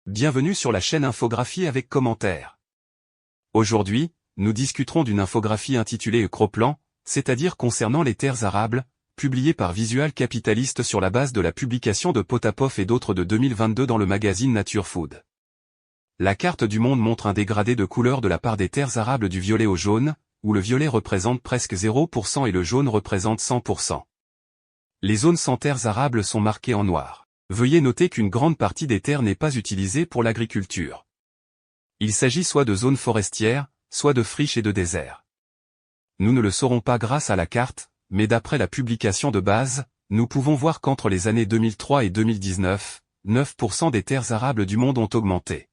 Bienvenue sur la chaîne Infographie avec commentaires. Aujourd'hui, nous discuterons d'une infographie intitulée Croplan, c'est-à-dire concernant les terres arables, publiée par Visual Capitalist sur la base de la publication de Potapov et d'autres de 2022 dans le magazine Nature Food. La carte du monde montre un dégradé de couleur de la part des terres arables du violet au jaune, où le violet représente presque 0% et le jaune représente 100%. Les zones sans terres arables sont marquées en noir. Veuillez noter qu'une grande partie des terres n'est pas utilisée pour l'agriculture. Il s'agit soit de zones forestières, soit de friches et de déserts. Nous ne le saurons pas grâce à la carte, mais d'après la publication de base, nous pouvons voir qu'entre les années 2003 et 2019, 9% des terres arables du monde ont augmenté.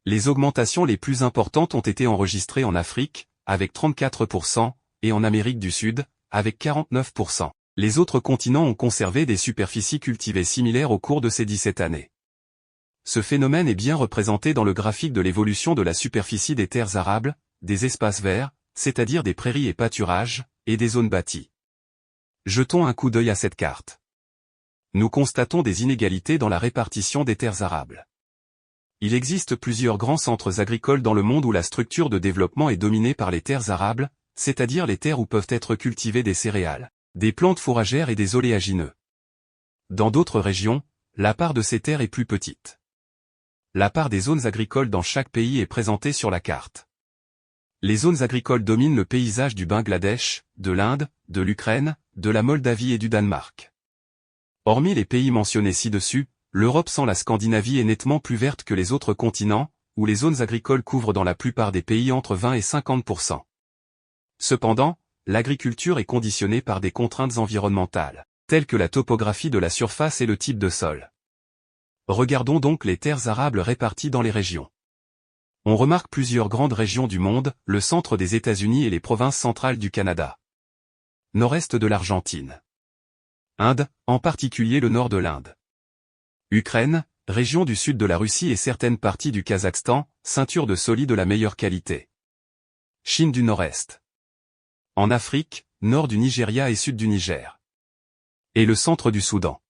Les augmentations les plus importantes ont été enregistrées en Afrique, avec 34%, et en Amérique du Sud, avec 49%. Les autres continents ont conservé des superficies cultivées similaires au cours de ces 17 années. Ce phénomène est bien représenté dans le graphique de l'évolution de la superficie des terres arables, des espaces verts, c'est-à-dire des prairies et pâturages, et des zones bâties. Jetons un coup d'œil à cette carte. Nous constatons des inégalités dans la répartition des terres arables. Il existe plusieurs grands centres agricoles dans le monde où la structure de développement est dominée par les terres arables, c'est-à-dire les terres où peuvent être cultivées des céréales, des plantes fourragères et des oléagineux. Dans d'autres régions, la part de ces terres est plus petite. La part des zones agricoles dans chaque pays est présentée sur la carte. Les zones agricoles dominent le paysage du Bangladesh, de l'Inde, de l'Ukraine, de la Moldavie et du Danemark. Hormis les pays mentionnés ci-dessus, l'Europe sans la Scandinavie est nettement plus verte que les autres continents, où les zones agricoles couvrent dans la plupart des pays entre 20 et 50%. Cependant, l'agriculture est conditionnée par des contraintes environnementales, telles que la topographie de la surface et le type de sol. Regardons donc les terres arables réparties dans les régions. On remarque plusieurs grandes régions du monde, le centre des États-Unis et les provinces centrales du Canada. Nord-est de l'Argentine. Inde, en particulier le nord de l'Inde. Ukraine, région du sud de la Russie et certaines parties du Kazakhstan, ceinture de solis de la meilleure qualité. Chine du Nord-Est. En Afrique, nord du Nigeria et sud du Niger. Et le centre du Soudan.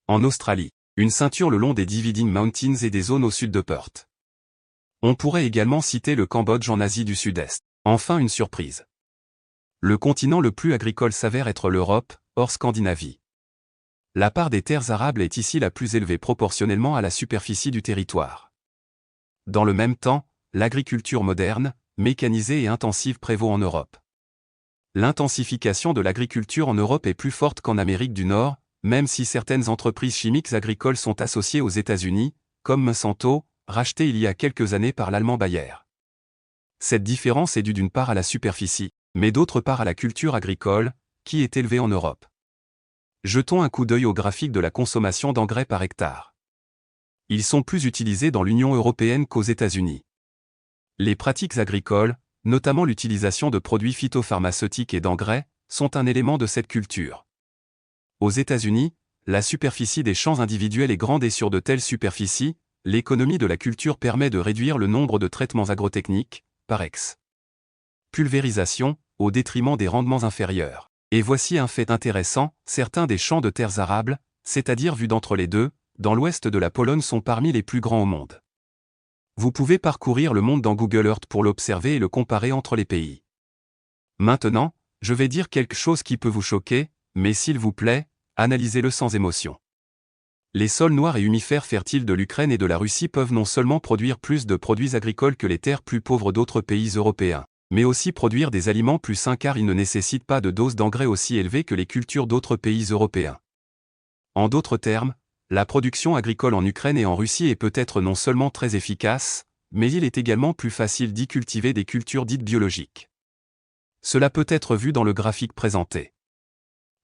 En Australie, une ceinture le long des Dividing Mountains et des zones au sud de Perth. On pourrait également citer le Cambodge en Asie du Sud-Est. Enfin une surprise. Le continent le plus agricole s'avère être l'Europe, hors Scandinavie. La part des terres arables est ici la plus élevée proportionnellement à la superficie du territoire. Dans le même temps, l'agriculture moderne, mécanisée et intensive prévaut en Europe. L'intensification de l'agriculture en Europe est plus forte qu'en Amérique du Nord, même si certaines entreprises chimiques agricoles sont associées aux États-Unis, comme Monsanto, racheté il y a quelques années par l'allemand Bayer. Cette différence est due d'une part à la superficie, mais d'autre part à la culture agricole, qui est élevée en Europe. Jetons un coup d'œil au graphique de la consommation d'engrais par hectare. Ils sont plus utilisés dans l'Union européenne qu'aux États-Unis. Les pratiques agricoles, notamment l'utilisation de produits phytopharmaceutiques et d'engrais, sont un élément de cette culture. Aux États-Unis, la superficie des champs individuels est grande et sur de telles superficies, l'économie de la culture permet de réduire le nombre de traitements agrotechniques, par pulvérisation, au détriment des rendements inférieurs. Et voici un fait intéressant, certains des champs de terres arables, c'est-à-dire vus d'entre les deux, dans l'ouest de la Pologne sont parmi les plus grands au monde. Vous pouvez parcourir le monde dans Google Earth pour l'observer et le comparer entre les pays. Maintenant, je vais dire quelque chose qui peut vous choquer, mais s'il vous plaît, analysez-le sans émotion. Les sols noirs et humifères fertiles de l'Ukraine et de la Russie peuvent non seulement produire plus de produits agricoles que les terres plus pauvres d'autres pays européens, mais aussi produire des aliments plus sains car ils ne nécessitent pas de doses d'engrais aussi élevées que les cultures d'autres pays européens. En d'autres termes, la production agricole en Ukraine et en Russie est peut-être non seulement très efficace, mais il est également plus facile d'y cultiver des cultures dites biologiques. Cela peut être vu dans le graphique présenté.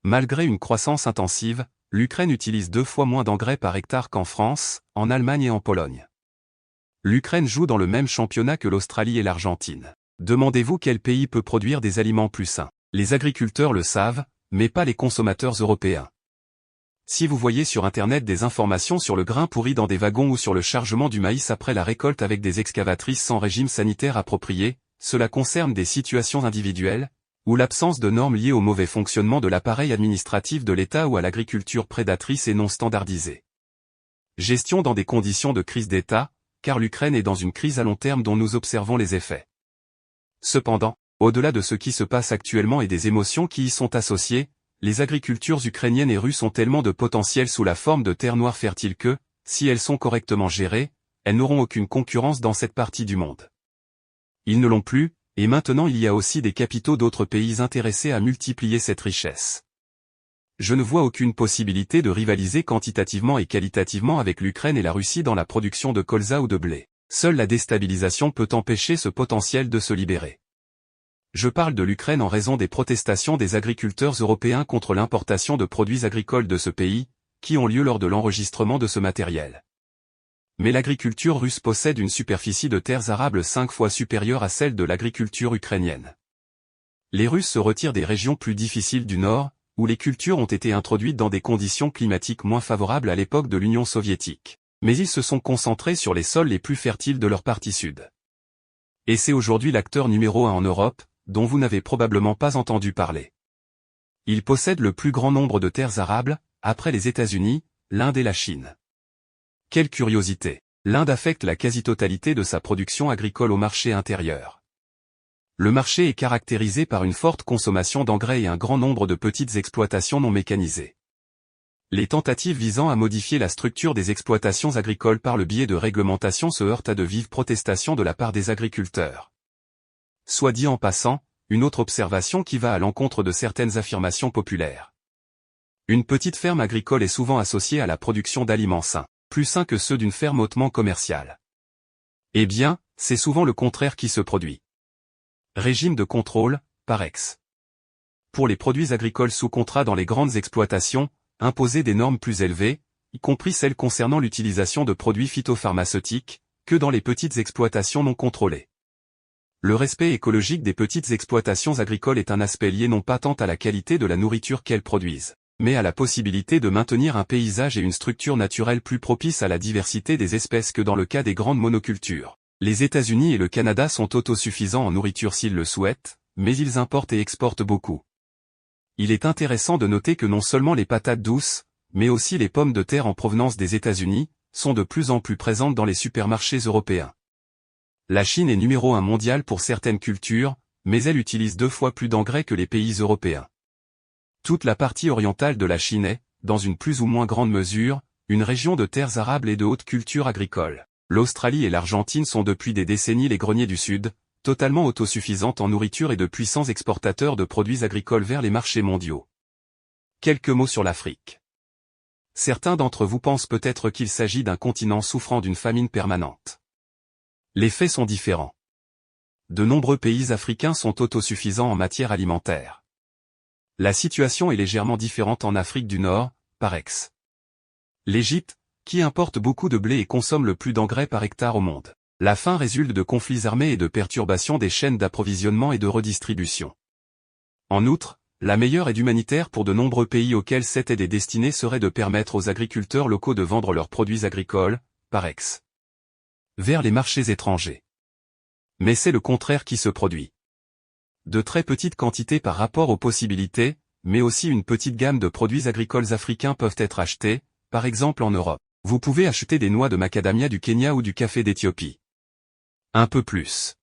Malgré une croissance intensive, l'Ukraine utilise 2 fois moins d'engrais par hectare qu'en France, en Allemagne et en Pologne. L'Ukraine joue dans le même championnat que l'Australie et l'Argentine. Demandez-vous quel pays peut produire des aliments plus sains. Les agriculteurs le savent, mais pas les consommateurs européens. Si vous voyez sur Internet des informations sur le grain pourri dans des wagons ou sur le chargement du maïs après la récolte avec des excavatrices sans régime sanitaire approprié, cela concerne des situations individuelles, ou l'absence de normes liées au mauvais fonctionnement de l'appareil administratif de l'État ou à l'agriculture prédatrice et non standardisée. Gestion dans des conditions de crise d'État, car l'Ukraine est dans une crise à long terme dont nous observons les effets. Cependant, au-delà de ce qui se passe actuellement et des émotions qui y sont associées, les agricultures ukrainiennes et russes ont tellement de potentiel sous la forme de terres noires fertiles que, si elles sont correctement gérées, elles n'auront aucune concurrence dans cette partie du monde. Ils ne l'ont plus, et maintenant il y a aussi des capitaux d'autres pays intéressés à multiplier cette richesse. Je ne vois aucune possibilité de rivaliser quantitativement et qualitativement avec l'Ukraine et la Russie dans la production de colza ou de blé. Seule la déstabilisation peut empêcher ce potentiel de se libérer. Je parle de l'Ukraine en raison des protestations des agriculteurs européens contre l'importation de produits agricoles de ce pays, qui ont lieu lors de l'enregistrement de ce matériel. Mais l'agriculture russe possède une superficie de terres arables 5 fois supérieure à celle de l'agriculture ukrainienne. Les Russes se retirent des régions plus difficiles du nord, où les cultures ont été introduites dans des conditions climatiques moins favorables à l'époque de l'Union soviétique. Mais ils se sont concentrés sur les sols les plus fertiles de leur partie sud. Et c'est aujourd'hui l'acteur numéro 1 en Europe, dont vous n'avez probablement pas entendu parler. Il possède le plus grand nombre de terres arables, après les États-Unis, l'Inde et la Chine. Quelle curiosité! L'Inde affecte la quasi-totalité de sa production agricole au marché intérieur. Le marché est caractérisé par une forte consommation d'engrais et un grand nombre de petites exploitations non mécanisées. Les tentatives visant à modifier la structure des exploitations agricoles par le biais de réglementations se heurtent à de vives protestations de la part des agriculteurs. Soit dit en passant, une autre observation qui va à l'encontre de certaines affirmations populaires. Une petite ferme agricole est souvent associée à la production d'aliments sains, plus sains que ceux d'une ferme hautement commerciale. Eh bien, c'est souvent le contraire qui se produit. Régime de contrôle, par ex. Pour les produits agricoles sous contrat dans les grandes exploitations, imposer des normes plus élevées, y compris celles concernant l'utilisation de produits phytopharmaceutiques, que dans les petites exploitations non contrôlées. Le respect écologique des petites exploitations agricoles est un aspect lié non pas tant à la qualité de la nourriture qu'elles produisent, mais à la possibilité de maintenir un paysage et une structure naturelle plus propice à la diversité des espèces que dans le cas des grandes monocultures. Les États-Unis et le Canada sont autosuffisants en nourriture s'ils le souhaitent, mais ils importent et exportent beaucoup. Il est intéressant de noter que non seulement les patates douces, mais aussi les pommes de terre en provenance des États-Unis, sont de plus en plus présentes dans les supermarchés européens. La Chine est numéro 1 mondial pour certaines cultures, mais elle utilise 2 fois plus d'engrais que les pays européens. Toute la partie orientale de la Chine est, dans une plus ou moins grande mesure, une région de terres arables et de haute culture agricole. L'Australie et l'Argentine sont depuis des décennies les greniers du Sud, totalement autosuffisantes en nourriture et de puissants exportateurs de produits agricoles vers les marchés mondiaux. Quelques mots sur l'Afrique. Certains d'entre vous pensent peut-être qu'il s'agit d'un continent souffrant d'une famine permanente. Les faits sont différents. De nombreux pays africains sont autosuffisants en matière alimentaire. La situation est légèrement différente en Afrique du Nord, par ex. L'Égypte, qui importe beaucoup de blé et consomme le plus d'engrais par hectare au monde. La faim résulte de conflits armés et de perturbations des chaînes d'approvisionnement et de redistribution. En outre, la meilleure aide humanitaire pour de nombreux pays auxquels cette aide est destinée serait de permettre aux agriculteurs locaux de vendre leurs produits agricoles, par ex. Vers les marchés étrangers. Mais c'est le contraire qui se produit. De très petites quantités par rapport aux possibilités, mais aussi une petite gamme de produits agricoles africains peuvent être achetés, par exemple en Europe. Vous pouvez acheter des noix de macadamia du Kenya ou du café d'Éthiopie. Un peu plus.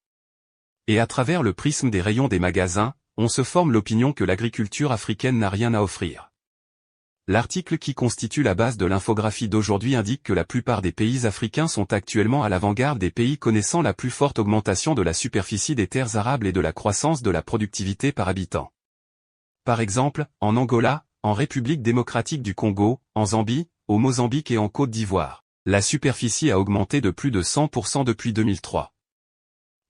Et à travers le prisme des rayons des magasins, on se forme l'opinion que l'agriculture africaine n'a rien à offrir. L'article qui constitue la base de l'infographie d'aujourd'hui indique que la plupart des pays africains sont actuellement à l'avant-garde des pays connaissant la plus forte augmentation de la superficie des terres arables et de la croissance de la productivité par habitant. Par exemple, en Angola, en République démocratique du Congo, en Zambie, au Mozambique et en Côte d'Ivoire, la superficie a augmenté de plus de 100% depuis 2003.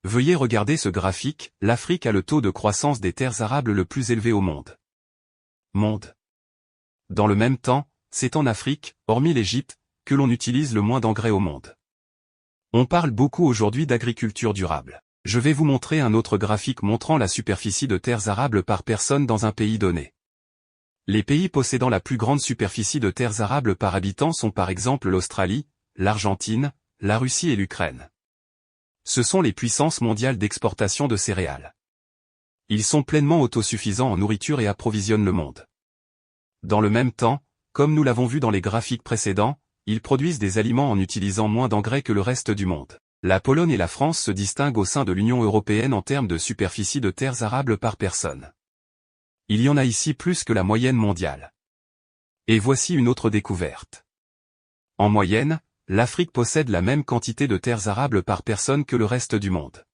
Veuillez regarder ce graphique, l'Afrique a le taux de croissance des terres arables le plus élevé au monde. Dans le même temps, c'est en Afrique, hormis l'Égypte, que l'on utilise le moins d'engrais au monde. On parle beaucoup aujourd'hui d'agriculture durable. Je vais vous montrer un autre graphique montrant la superficie de terres arables par personne dans un pays donné. Les pays possédant la plus grande superficie de terres arables par habitant sont par exemple l'Australie, l'Argentine, la Russie et l'Ukraine. Ce sont les puissances mondiales d'exportation de céréales. Ils sont pleinement autosuffisants en nourriture et approvisionnent le monde. Dans le même temps, comme nous l'avons vu dans les graphiques précédents, ils produisent des aliments en utilisant moins d'engrais que le reste du monde. La Pologne et la France se distinguent au sein de l'Union européenne en termes de superficie de terres arables par personne. Il y en a ici plus que la moyenne mondiale. Et voici une autre découverte. En moyenne, l'Afrique possède la même quantité de terres arables par personne que le reste du monde.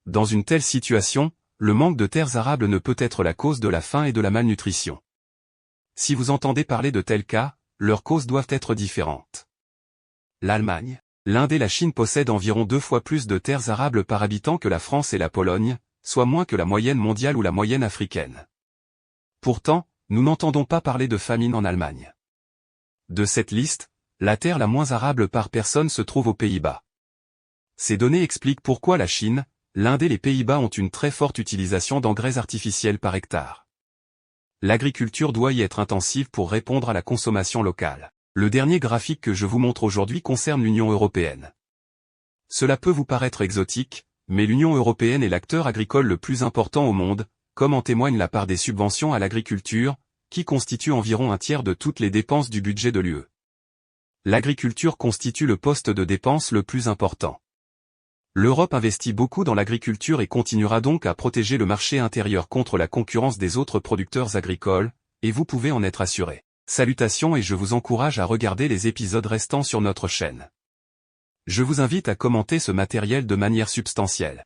Dans une telle situation, le manque de terres arables ne peut être la cause de la faim et de la malnutrition. Si vous entendez parler de tels cas, leurs causes doivent être différentes. L'Allemagne, l'Inde et la Chine possèdent environ 2 fois plus de terres arables par habitant que la France et la Pologne, soit moins que la moyenne mondiale ou la moyenne africaine. Pourtant, nous n'entendons pas parler de famine en Allemagne. De cette liste, la terre la moins arable par personne se trouve aux Pays-Bas. Ces données expliquent pourquoi la Chine, l'Inde et les Pays-Bas ont une très forte utilisation d'engrais artificiels par hectare. L'agriculture doit y être intensive pour répondre à la consommation locale. Le dernier graphique que je vous montre aujourd'hui concerne l'Union européenne. Cela peut vous paraître exotique, mais l'Union européenne est l'acteur agricole le plus important au monde, comme en témoigne la part des subventions à l'agriculture, qui constitue environ un tiers de toutes les dépenses du budget de l'UE. L'agriculture constitue le poste de dépense le plus important. L'Europe investit beaucoup dans l'agriculture et continuera donc à protéger le marché intérieur contre la concurrence des autres producteurs agricoles, et vous pouvez en être assuré. Salutations et je vous encourage à regarder les épisodes restants sur notre chaîne. Je vous invite à commenter ce matériel de manière substantielle.